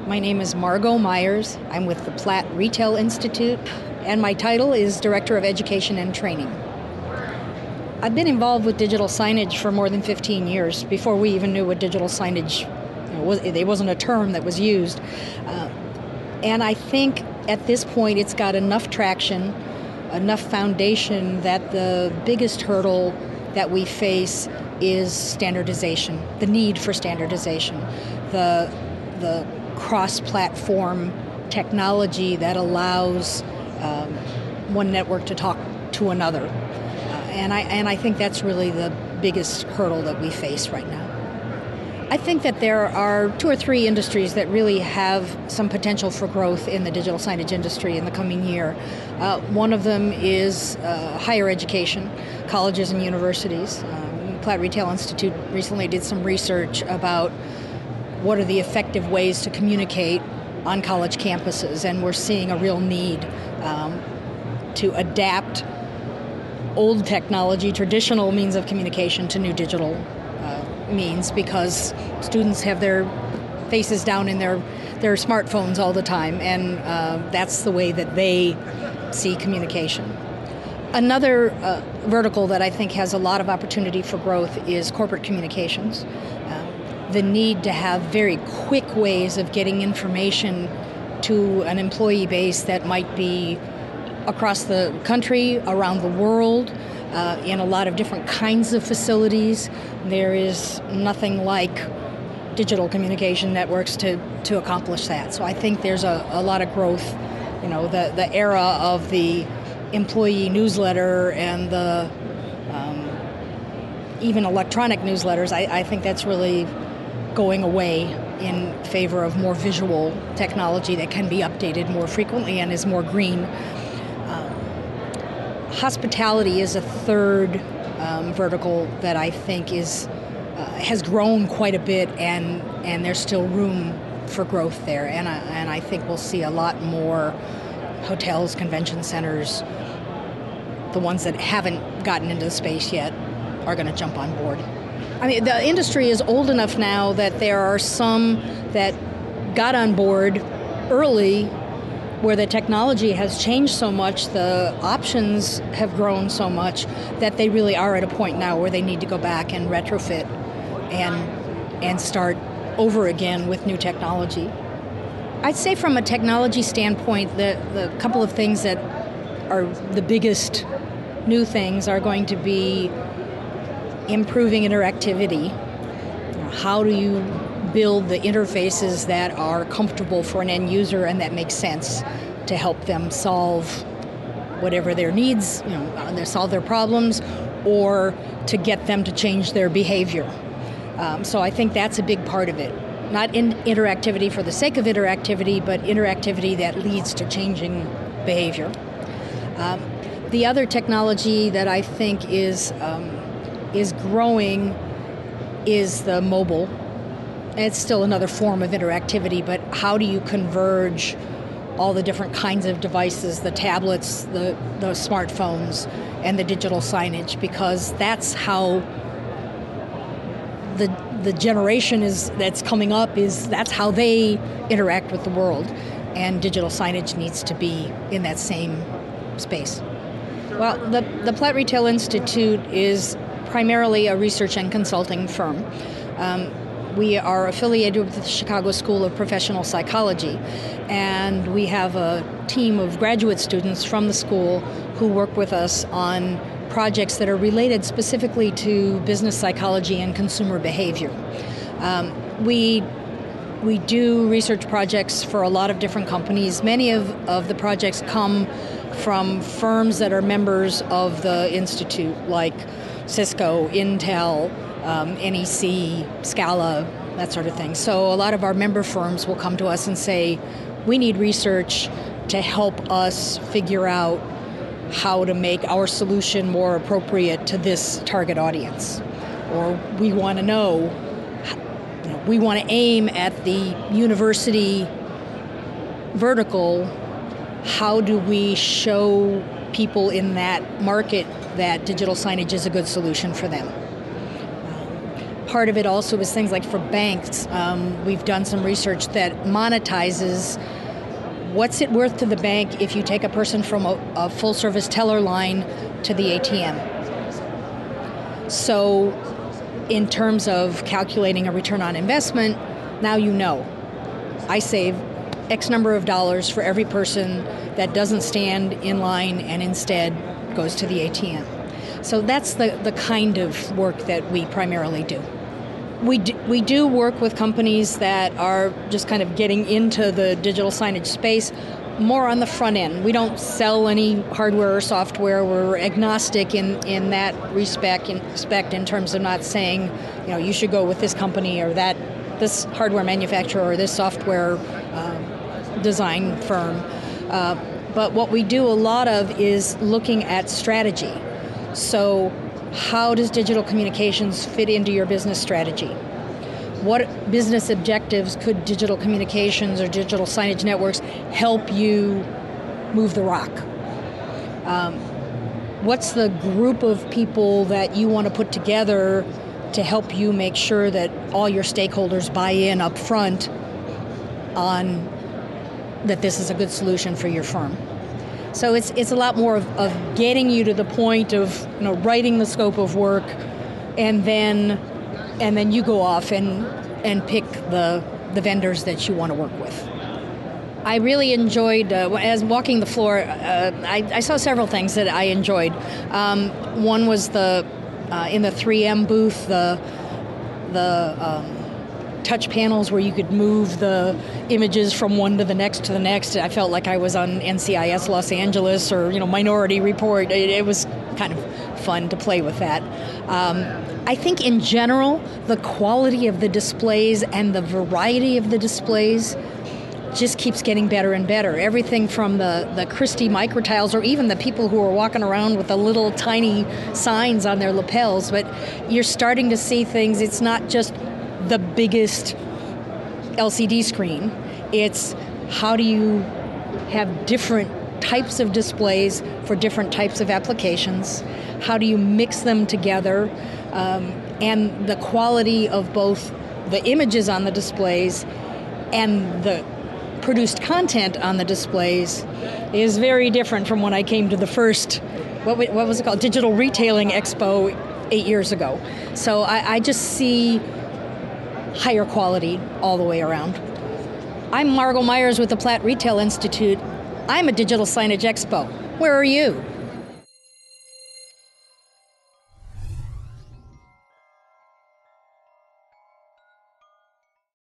My name is Margot Myers. I'm with the Platt Retail Institute, and my title is Director of Education and Training. I've been involved with digital signage for more than 15 years, before we even knew what digital signage was. It wasn't a term that was used. And I think at this point it's got enough traction, enough foundation, that the biggest hurdle that we face is standardization, the need for standardization, the cross-platform technology that allows one network to talk to another. And I think that's really the biggest hurdle that we face right now. I think that there are 2 or 3 industries that really have some potential for growth in the digital signage industry in the coming year. One of them is higher education, colleges and universities. Platt Retail Institute recently did some research about what are the effective ways to communicate on college campuses, and we're seeing a real need to adapt old technology, traditional means of communication, to new digital means, because students have their faces down in their smartphones all the time, and that's the way that they see communication. Another vertical that I think has a lot of opportunity for growth is corporate communications. The need to have very quick ways of getting information to an employee base that might be across the country, around the world, in a lot of different kinds of facilities. There is nothing like digital communication networks to accomplish that. So I think there's a lot of growth. You know, the era of the employee newsletter and the even electronic newsletters, I think that's really going away in favor of more visual technology that can be updated more frequently and is more green. Hospitality is a third vertical that I think has grown quite a bit, and there's still room for growth there. And I think we'll see a lot more hotels, convention centers, the ones that haven't gotten into the space yet, are going to jump on board. I mean, the industry is old enough now that there are some that got on board early, where the technology has changed so much, the options have grown so much, that they really are at a point now where they need to go back and retrofit and start over again with new technology. I'd say from a technology standpoint, the couple of things that are the biggest new things are going to be improving interactivity. How do you build the interfaces that are comfortable for an end user and that make sense to help them solve whatever their needs, solve their problems, or to get them to change their behavior. So I think that's a big part of it. Not interactivity for the sake of interactivity, but interactivity that leads to changing behavior. The other technology that I think is growing is the mobile. It's still another form of interactivity, but how do you converge all the different kinds of devices, the tablets, the smartphones, and the digital signage? Because that's how the generation that's coming up that's how they interact with the world, and digital signage needs to be in that same space. Well, the Platt Retail Institute is primarily a research and consulting firm. We are affiliated with the Chicago School of Professional Psychology, and we have a team of graduate students from the school who work with us on projects that are related specifically to business psychology and consumer behavior. We do research projects for a lot of different companies. Many of the projects come from firms that are members of the Institute, like Cisco, Intel, NEC, Scala, that sort of thing. So a lot of our member firms will come to us and say, we need research to help us figure out how to make our solution more appropriate to this target audience. Or we want to know, we want to aim at the university vertical. How do we show people in that market that digital signage is a good solution for them? part of it also is things like for banks, we've done some research that monetizes what's it worth to the bank if you take a person from a full-service teller line to the ATM. So in terms of calculating a return on investment, now you know. I save X number of dollars for every person that doesn't stand in line and instead goes to the ATM. So that's the kind of work that we primarily do. We do work with companies that are just kind of getting into the digital signage space more on the front end. We don't sell any hardware or software. We're agnostic in that respect in terms of not saying, you should go with this company or this hardware manufacturer or this software design firm. But what we do a lot of is looking at strategy. So how does digital communications fit into your business strategy? What business objectives could digital communications or digital signage networks help you move the rock? What's the group of people that you want to put together to help you make sure that all your stakeholders buy in up front on that this is a good solution for your firm? So it's a lot more of getting you to the point of writing the scope of work, and then you go off and pick the vendors that you want to work with. I really enjoyed, as walking the floor, I saw several things that I enjoyed. One was in the 3M booth, the touch panels where you could move the images from one to the next. I felt like I was on NCIS Los Angeles or Minority Report. It was kind of fun to play with that. I think in general, the quality of the displays and the variety of the displays just keeps getting better and better. Everything from the Christie microtiles, or even the people who are walking around with the little tiny signs on their lapels, but you're starting to see things. It's not just the biggest LCD screen. It's how do you have different types of displays for different types of applications? How do you mix them together? And the quality of both the images on the displays and the produced content on the displays is very different from when I came to the first, what was it called? Digital Retailing Expo 8 years ago. So I just see higher quality all the way around. I'm Margot Myers with the Platt Retail Institute. I'm a Digital Signage Expo. Where are you?